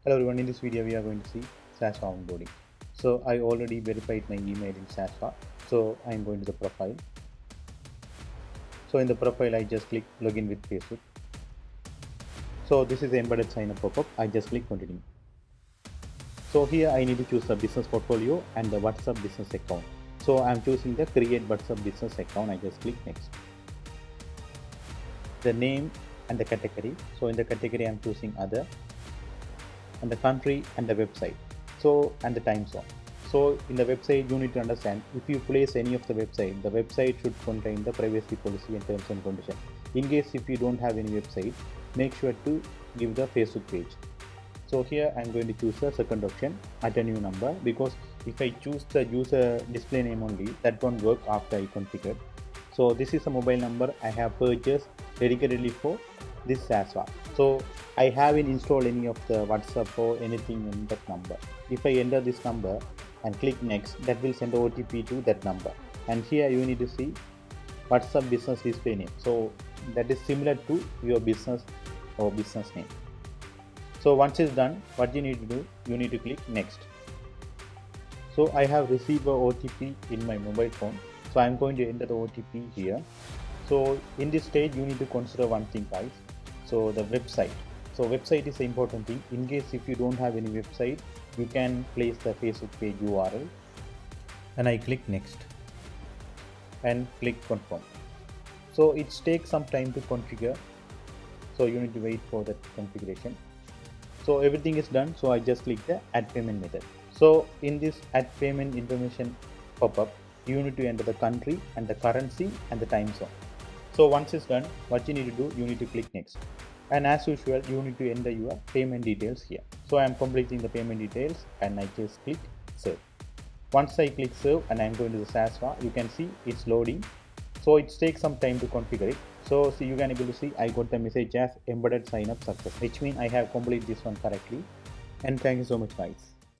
Hello everyone, in this video we are going to see Saaswa onboarding. So I already verified my email in Saaswa. So I am going to the profile. So in the profile I just click login with Facebook. So this is the embedded signup pop-up. I just click continue. So here I need to choose the business portfolio and the WhatsApp business account. So I am choosing the create WhatsApp business account. I just click next. The name and the category. So in the category I am choosing other, and the country and the website, so and the time zone. So in the website you need to understand, if you place any of the website should contain the privacy policy and terms and conditions. In case if you don't have any website, make sure to give the Facebook page. So here I'm going to choose the second option, add a new number, because if I choose the user display name only, that won't work after I configure. So this is a mobile number I have purchased dedicatedly for this Saaswa. So I haven't installed any of the WhatsApp or anything in that number. If I enter this number and click next, that will send OTP to that number. And here you need to see WhatsApp business display name. So that is similar to your business or business name. So once it's done, what you need to do, you need to click next. So I have received a OTP in my mobile phone. So I'm going to enter the OTP here. So in this stage, you need to consider one thing, guys. So the website. So website is the important thing. In case if you don't have any website, you can place the Facebook page URL. And I click next and click confirm. So it takes some time to configure. So you need to wait for that configuration. So everything is done. So I just click the add payment method. So in this add payment information pop-up, you need to enter the country and the currency and the time zone. So once it's done, what you need to do, you need to click next. And as usual, you need to enter your payment details here. So I'm completing the payment details and I just click serve. Once I click serve and I'm going to the Saaswa, you can see it's loading. So it takes some time to configure it. So see, you can able to see I got the message as embedded signup success, which means I have completed this one correctly. And thank you so much, guys.